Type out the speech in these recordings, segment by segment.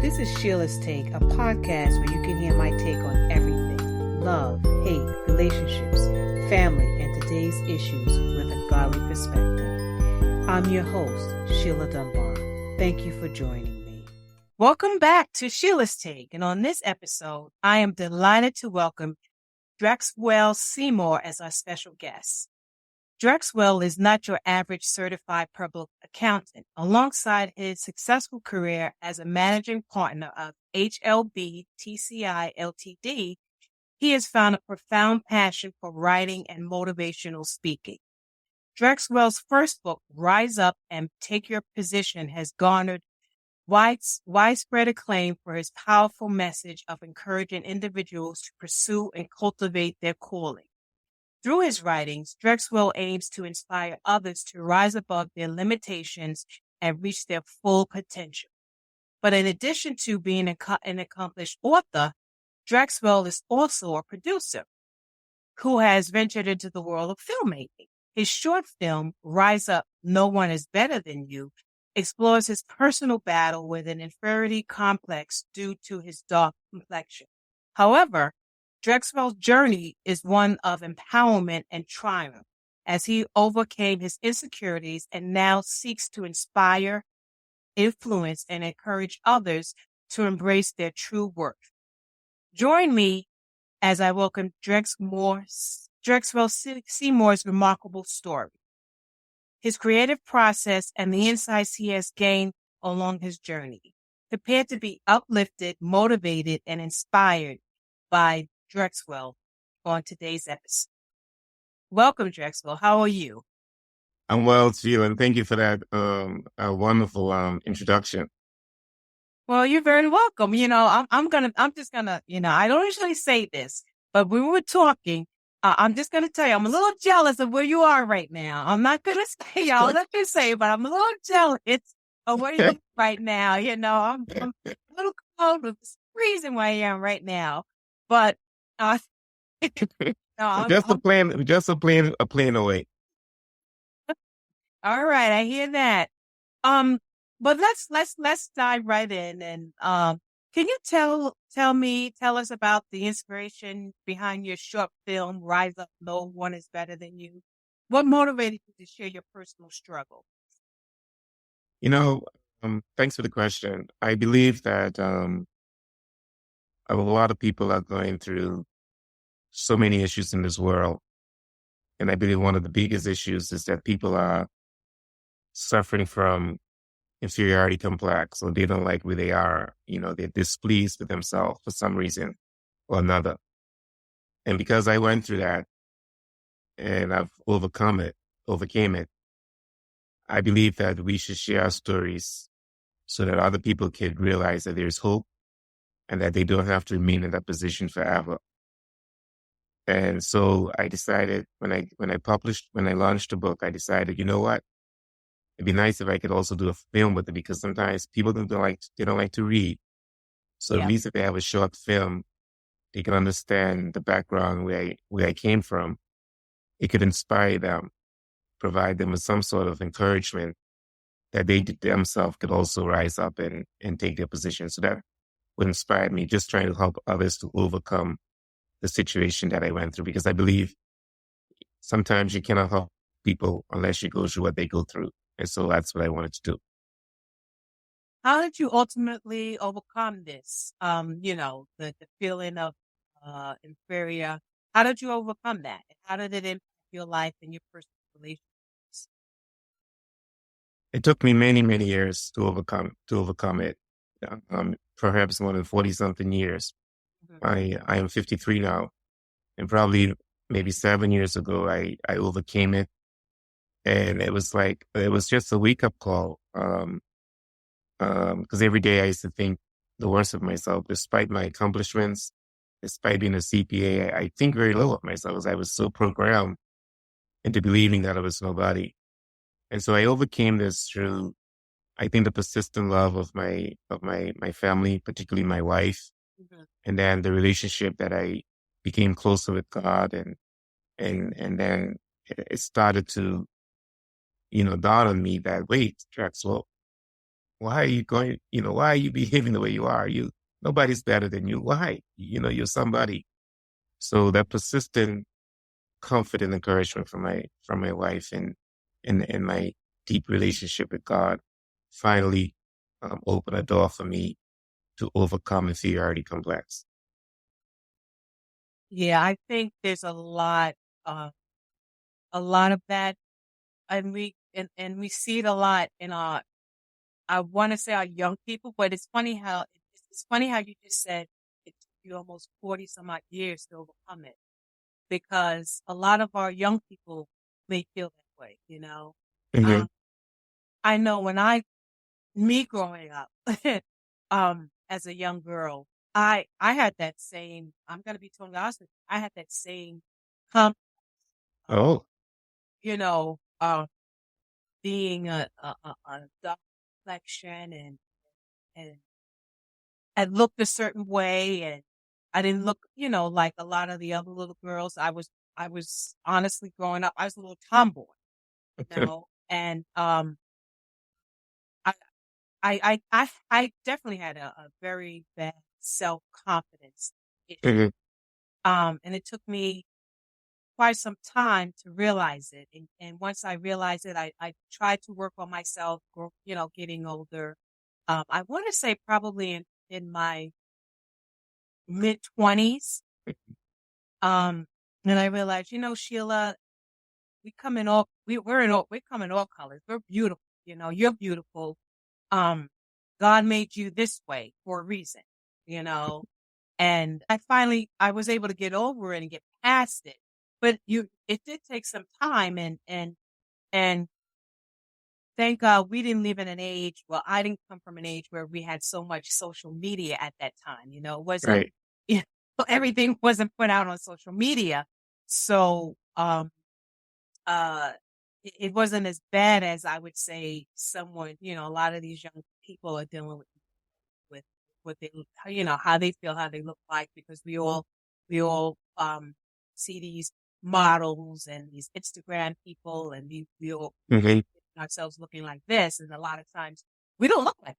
This is Sheila's Take, a podcast where you can hear my take on everything: love, hate, relationships, family, and today's issues with a godly perspective. I'm your host, Sheila Dunbar. Thank you for joining me. Welcome back to Sheila's Take, and on this episode, I am delighted to welcome Drexwell Seymour as our special guest. Drexwell is not your average certified public accountant. Alongside his successful career as a managing partner of HLB TCI Ltd, he has found a profound passion for writing and motivational speaking. Drexwell's first book, Rise Up and Take Your Position, has garnered widespread acclaim for his powerful message of encouraging individuals to pursue and cultivate their calling. Through his writings, Drexwell aims to inspire others to rise above their limitations and reach their full potential. But in addition to being an accomplished author, Drexwell is also a producer who has ventured into the world of filmmaking. His short film, Rise Up, No One Is Better Than You, explores his personal battle with an inferiority complex due to his dark complexion. However, Drexwell's journey is one of empowerment and triumph as he overcame his insecurities and now seeks to inspire, influence, and encourage others to embrace their true worth. Join me as I welcome Drexwell Seymour's remarkable story, his creative process, and the insights he has gained along his journey. Prepare to be uplifted, motivated, and inspired by Drexwell on today's episode. Welcome, Drexwell. How are you? I'm well, Sheila, and thank you for that wonderful introduction. Well, you're very welcome. I'm just gonna, I don't usually say this, but when we were talking, I'm just gonna tell you, I'm a little jealous of where you are right now. I'm not gonna say, y'all, let me say, but I'm a little jealous of where you are right now. I'm a little cold. It's freezing where I am right now, but no, just a plane away. All right, I hear that. But let's dive right in, and can you tell us about the inspiration behind your short film, Rise Up, No One Is Better Than You? What motivated you to share your personal struggle? Thanks for the question. I believe that a lot of people are going through so many issues in this world. And I believe one of the biggest issues is that people are suffering from inferiority complex, or they don't like who they are. They're displeased with themselves for some reason or another. And because I went through that and I've overcame it, I believe that we should share our stories so that other people can realize that there's hope and that they don't have to remain in that position forever. And so I decided when I launched the book, I decided, you know what? It'd be nice if I could also do a film with it, because sometimes people don't like to read. So at least if they have a short film, they can understand the background where I came from. It could inspire them, provide them with some sort of encouragement that they themselves could also rise up and take their position. So that would inspire me, just trying to help others to overcome the situation that I went through, because I believe sometimes you cannot help people unless you go through what they go through. And so that's what I wanted to do. How did you ultimately overcome this? The feeling of inferior. How did you overcome that? How did it impact your life and your personal relationships? It took me many, many years to overcome it. Perhaps more than 40-something years. I am 53 now, and probably maybe 7 years ago, I overcame it. And it was just a wake-up call, because every day I used to think the worst of myself. Despite my accomplishments, despite being a CPA, I think very low of myself, because I was so programmed into believing that I was nobody. And so I overcame this through, I think, the persistent love of my family, particularly my wife, and then the relationship that I became closer with God, and then it started to dawn on me that, wait, Drexwell, Why are you going, why are you behaving the way you are? Nobody's better than you. Why? You're somebody. So that persistent comfort and encouragement from my wife and my deep relationship with God finally opened a door for me to overcome inferiority complex. Yeah, I think there's a lot of that, and we see it a lot in our, I want to say our young people, but it's funny how you just said it took you almost 40 some odd years to overcome it, because a lot of our young people may feel that way, you know. Hmm. Um, I know me growing up, as a young girl, I had that same. I'm gonna be totally honest with you. I had that same, com, Oh, you know, being a dark complexion, and I looked a certain way, and I didn't look, like a lot of the other little girls. I was honestly growing up, I was a little tomboy, and I I definitely had a very bad self-confidence issue. hmm. And it took me quite some time to realize it. And once I realized it, I tried to work on myself, getting older. I want to say probably in my mid-20s. Um, and I realized, Sheila, we come in all colors. We're beautiful. You're beautiful. Um, God made you this way for a reason, you know. And I was able to get over it and get past it. But it did take some time, and thank God we didn't live in an age. Well, I didn't come from an age where we had so much social media at that time. It wasn't, Right. you everything wasn't put out on social media. So, uh, it wasn't as bad as I would say someone, a lot of these young people are dealing with what they, how they feel, how they look like, because we all see these models and these Instagram people, and we all Hmm. ourselves looking like this, and a lot of times we don't look like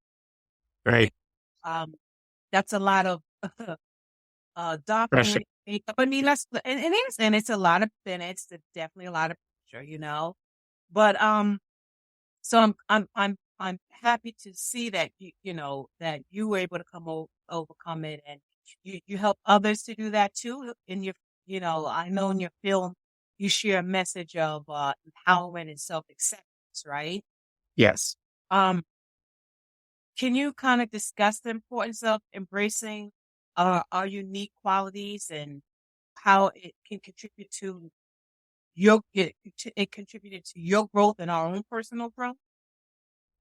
Right. it. That's a lot of Pressure. doctoring makeup. I mean, and it's a lot of, and it's definitely a lot of pressure, But so I'm happy to see that that you were able to overcome it, and you help others to do that too. In your, I know in your film you share a message of empowerment and self acceptance, right? Yes. Um, can you kind of discuss the importance of embracing our unique qualities, and how it can contribute to it contributed to your growth and our own personal growth?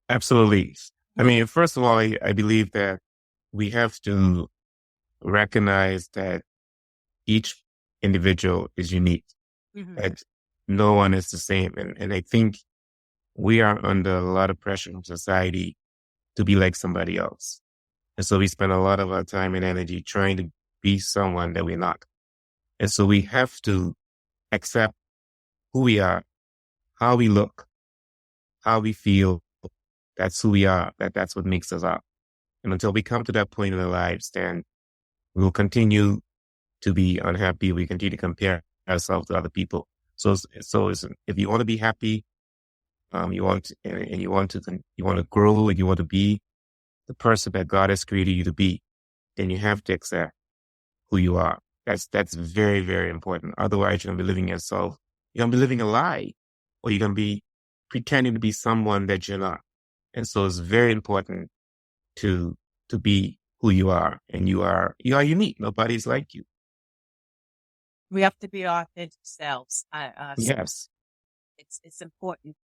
Absolutely. I mean, first of all, I believe that we have to recognize that each individual is unique, Hmm. that no one is the same. And I think we are under a lot of pressure from society to be like somebody else. And so we spend a lot of our time and energy trying to be someone that we're not. And so we have to accept who we are, how we look, how we feel. That's who we are. That's what makes us up. And until we come to that point in our lives, then we'll continue to be unhappy. We continue to compare ourselves to other people. If you want to be happy, you want to, and you want to grow, and you want to be the person that God has created you to be, then you have to accept who you are. That's very, very important. Otherwise, you're gonna be living yourself. You're gonna be living a lie, or you're gonna be pretending to be someone that you're not. And so it's very important to be who you are, and you are unique. Nobody's like you. We have to be our authentic selves. Yes, It's important,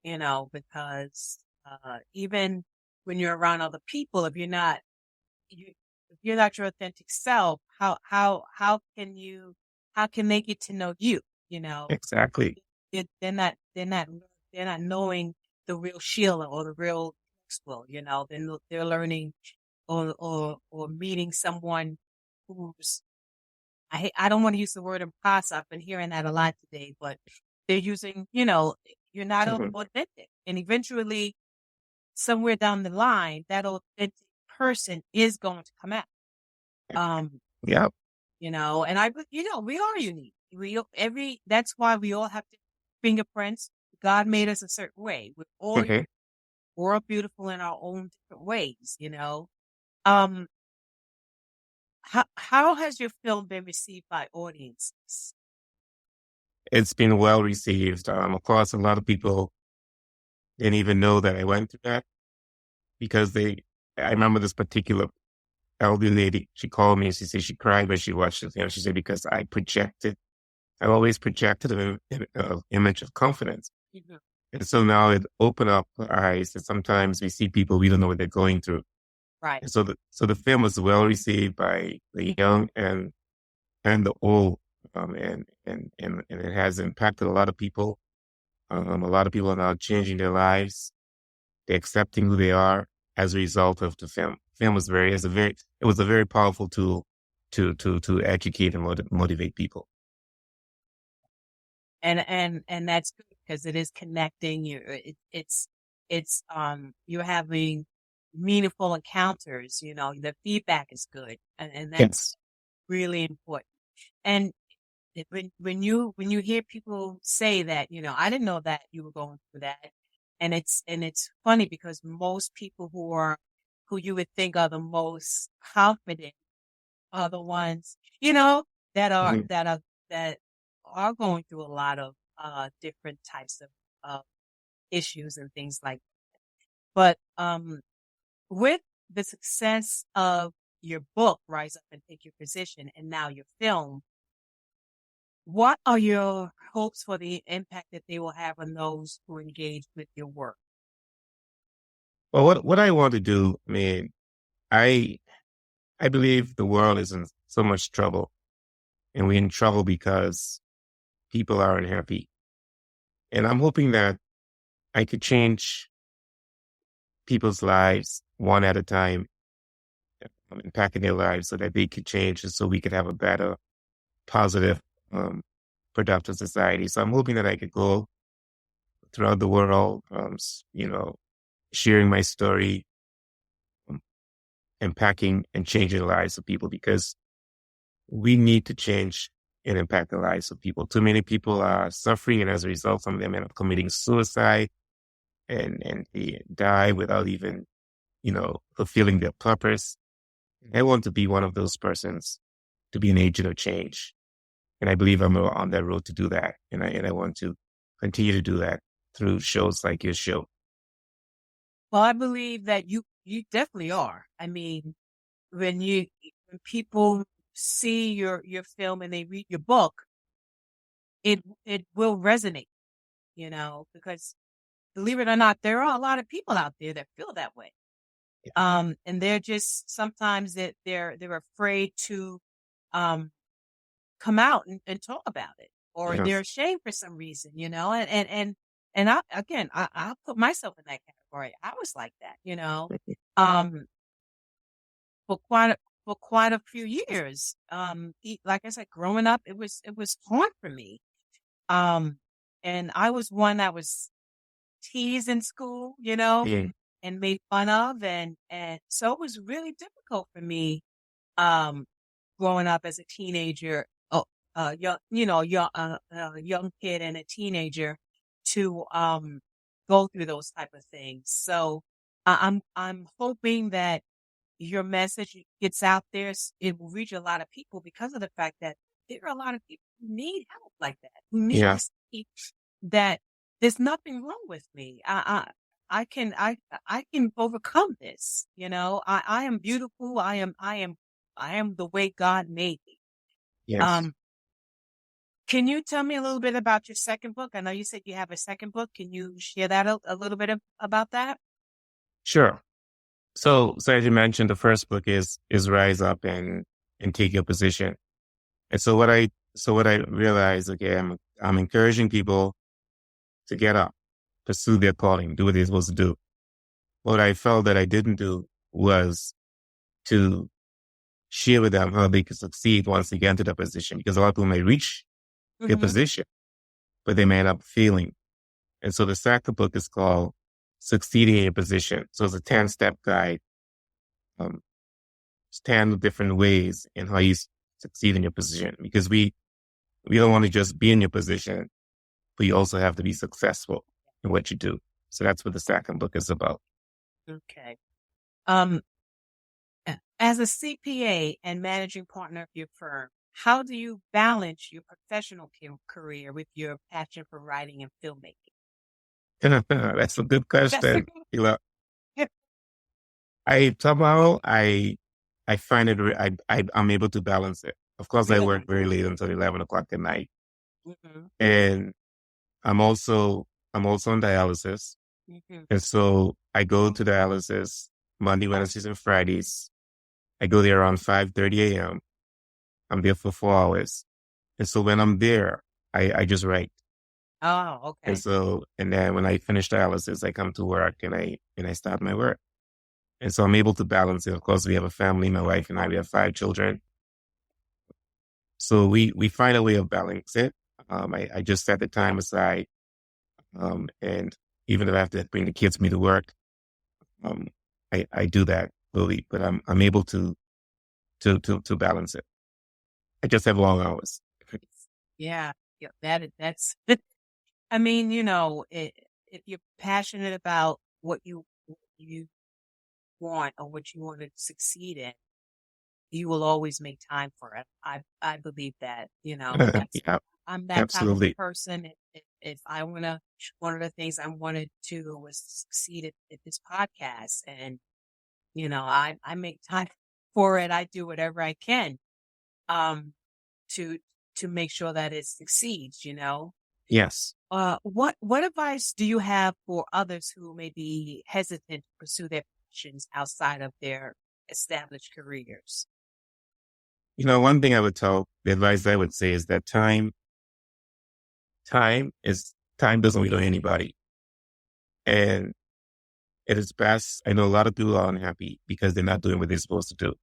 because even when you're around other people, you if you're not your authentic self, how can they get to know you? You know, exactly. they're not knowing the real Sheila or the real Drexwell. They're learning, or meeting someone who's, I don't want to use the word imposter. I've been hearing that a lot today, but they're using, you're not Mhm. authentic. And eventually somewhere down the line, that authentic person is going to come out. Yeah. And we are unique. That's why we all have fingerprints. God made us a certain way. We're all beautiful in our own different ways. Um, how has your film been received by audiences? It's been well received. Of course, a lot of people didn't even know that I went through that because I remember this particular elderly lady. She called me and she said she cried when she watched the film. She said, because I always projected an image of confidence. Mhm. And so now it opened up our eyes that sometimes we see people, we don't know what they're going through. Right. And so the film was well received by the young and the old. And it has impacted a lot of people. A lot of people are now changing their lives. They're accepting who they are as a result of the film. Film was it was a very powerful tool to educate and motivate people. And that's good because it is connecting you. You're having meaningful encounters. The feedback is good, and that's Yes. really important. And when you hear people say that, I didn't know that you were going through that, and it's funny because most people who you would think are the most confident are the ones that are Mhm. that are going through a lot of different types of issues and things like that. But with the success of your book, Rise Up and Take Your Position, and now your film, what are your hopes for the impact that they will have on those who engage with your work? Well, what I want to do, I I believe the world is in so much trouble, and we're in trouble because people aren't happy. And I'm hoping that I could change people's lives one at a time, impacting their lives so that they could change and so we could have a better, positive, um, productive society. So I'm hoping that I could go throughout the world, sharing my story, um, impacting and changing the lives of people because we need to change and impact the lives of people. Too many people are suffering, and as a result, some of them end up committing suicide and they die without even, fulfilling their purpose. I want to be one of those persons to be an agent of change. And I believe I'm on that road to do that. And I want to continue to do that through shows like your show. Well, I believe that you definitely are. I mean, when people see your film and they read your book, it will resonate, because believe it or not, there are a lot of people out there that feel that way. And they're just sometimes that they're afraid to come out and talk about it, or they're Yes. ashamed for some reason, and I'll put myself in that category. I was like that, um, for quite a few years. Like I said, growing up, it was hard for me. And I was one that was teased in school, Yeah. and made fun of, and so it was really difficult for me, um, growing up as a teenager, young kid and a teenager to go through those type of things. So I'm hoping that your message gets out there. It will reach a lot of people because of the fact that there are a lot of people who need help like that, who need Yeah. to see that there's nothing wrong with me. I can overcome this. I am beautiful. I am the way God made me. Yes. Um, can you tell me a little bit about your second book? I know you said you have a second book. Can you share that a little bit about that? Sure. So as you mentioned, the first book is Rise Up and Take Your Position. And so what I realized, okay, I'm encouraging people to get up, pursue their calling, do what they're supposed to do. What I felt that I didn't do was to share with them how they could succeed once they get into the position, because a lot of people may reach their Mm-hmm. position, but they may end up failing. And so the second book is called succeeding in your position. So it's a 10-step guide, um, 10 different ways in how you succeed in your position, because we don't want to just be in your position, but you also have to be successful in what you do. So that's what the second book is about. Okay. Um, as a CPA and managing partner of your firm, how do you balance your professional career with your passion for writing and filmmaking? That's a good That's a question. You know, good. I find it, I'm able to balance it. Of course, I work Really? very late until 11 o'clock at night. Mm-hmm. And I'm also on dialysis. Mm-hmm. And so I go to dialysis Monday, Wednesdays, and Fridays. I go there around 5:30 a.m. I'm there for 4 hours. And so when I'm there, I just write. Oh, And okay. so, and then when I finish dialysis, I come to work and I start my work. And so I'm able to balance it. Of course, we have a family, my wife and I, we have 5 children. So we find a way of balancing it. I just set the time aside. And even if I have to bring the kids with me to work, um, I do that slowly, but I'm able to balance it. I just have long hours. Yeah. Yeah. That's, I mean, if you're passionate about what you want or what you want to succeed in, you will always make time for it. I believe that, Yeah, I'm that type of absolutely. person. If I one of the things I wanted to was to succeed at this podcast, and I make time for it. I do whatever I can, um, to make sure that it succeeds. Yes. What advice do you have for others who may be hesitant to pursue their passions outside of their established careers? One thing the advice I would say is that time doesn't wait on anybody. And it is best. I know a lot of people are unhappy because they're not doing what they're supposed to do.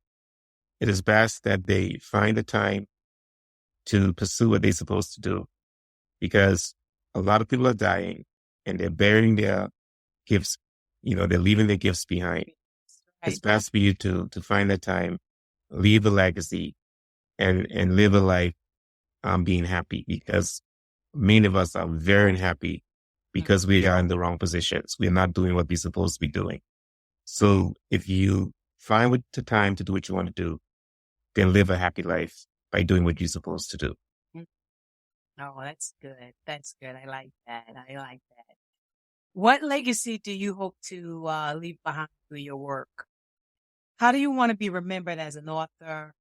It is best that they find the time to pursue what they're supposed to do, because a lot of people are dying and they're burying their gifts. They're leaving their gifts behind. It's Right. best for you to find the time, leave a legacy, and live a life being happy, because many of us are very unhappy because we are in the wrong positions. We're not doing what we're supposed to be doing. So if you find the time to do what you want to do, then live a happy life by doing what you're supposed to do. Mm. Oh, that's good. That's good. I like that. I like that. What legacy do you hope to leave behind through your work? How do you want to be remembered as an author,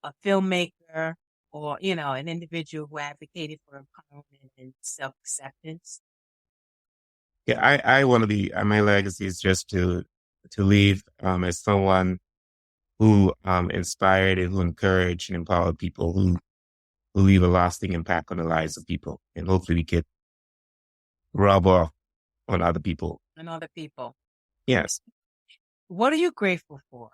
a filmmaker, or, an individual who advocated for empowerment and self-acceptance? Yeah, I want to be, my legacy is just to leave as someone who inspired and who encouraged and empowered people, who leave a lasting impact on the lives of people. And hopefully we could rub off on other people. And other people. Yes. What are you grateful for?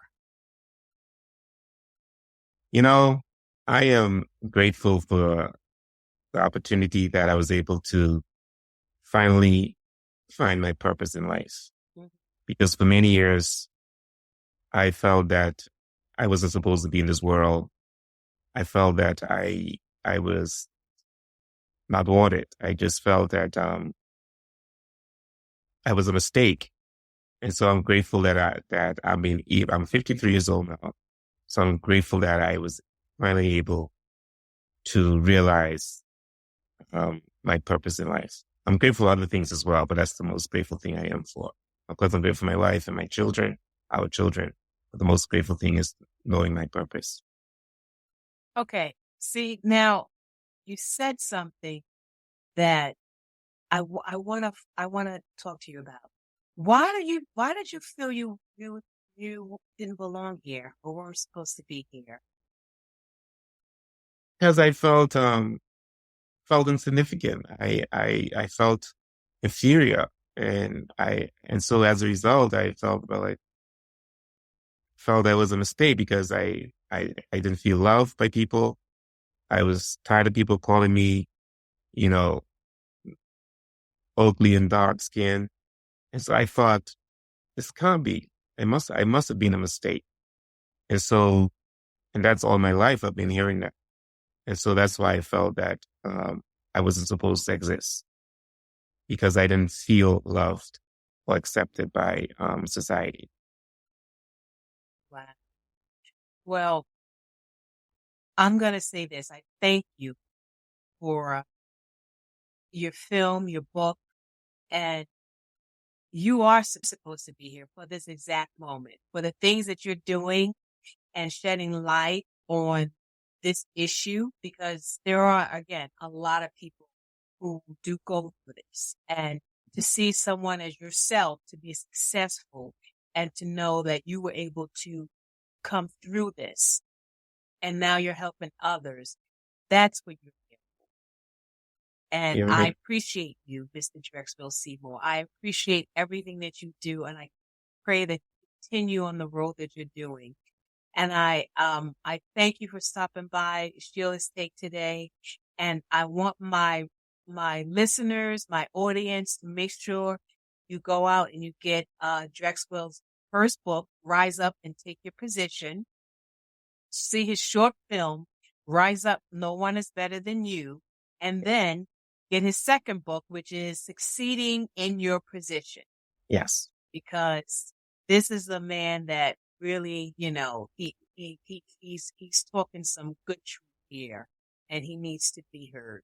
I am grateful for the opportunity that I was able to finally find my purpose in life. Mhm. Because for many years, I felt that I wasn't supposed to be in this world. I felt that I was not wanted. I just felt that I was a mistake. And so I'm grateful I'm 53 years old now. So I'm grateful that I was finally able to realize my purpose in life. I'm grateful for other things as well, but that's the most grateful thing I am for. Of course, I'm grateful for my wife and my children, our children. But the most grateful thing is knowing my purpose. Okay. See, now you said something that I want to talk to you about. Why did you feel you didn't belong here or weren't supposed to be here? Because I felt insignificant. I felt inferior. And so as a result, I felt that was a mistake, because I didn't feel loved by people. I was tired of people calling me, you know, ugly and dark skinned. And so I thought, this can't be. I must have been a mistake. And so, and that's all my life I've been hearing that. And so that's why I felt that I wasn't supposed to exist, because I didn't feel loved or accepted by society. Wow. Well, I'm going to say this. I thank you for your film, your book, and you are supposed to be here for this exact moment, for the things that you're doing and shedding light on this issue, because there are, again, a lot of people who do go through this. And to see someone as yourself to be successful and to know that you were able to come through this and now you're helping others, that's what you're here for. And You're I right. appreciate you, Mr. Drexwell Seymour. I appreciate everything that you do, and I pray that you continue on the road that you're doing. And I thank you for stopping by Sheila's Take today. And I want my listeners, my audience, to make sure you go out and you get Drexwell's first book, Rise Up and Take Your Position. See his short film, Rise Up, No One is Better Than You. And then get his second book, which is Succeeding in Your Position. Yes. Because this is a man that really, he's talking some good truth here, and he needs to be heard.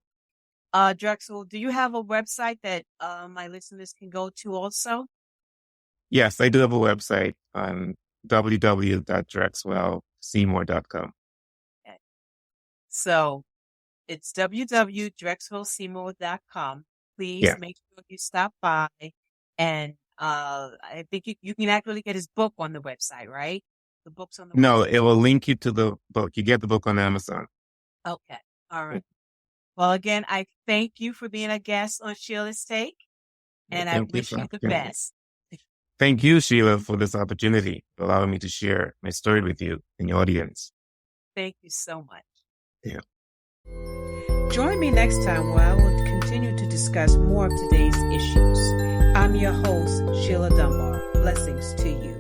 Drexel, do you have a website that my listeners can go to also? Yes, I do have a website on www.drexwellseymour.com. Okay. So it's www.drexwellseymour.com. Please make sure you stop by, and I think you can actually get his book on the website, right? The book's on the website. No, it will link you to the book. You get the book on Amazon. Okay. All right. Well, again, I thank you for being a guest on Sheila's Take, and I wish you the best. Thank you, Sheila, for this opportunity, allowing me to share my story with you and your audience. Thank you so much. Yeah. Join me next time where I will continue to discuss more of today's issues. I'm your host, Sheila Dunbar. Blessings to you.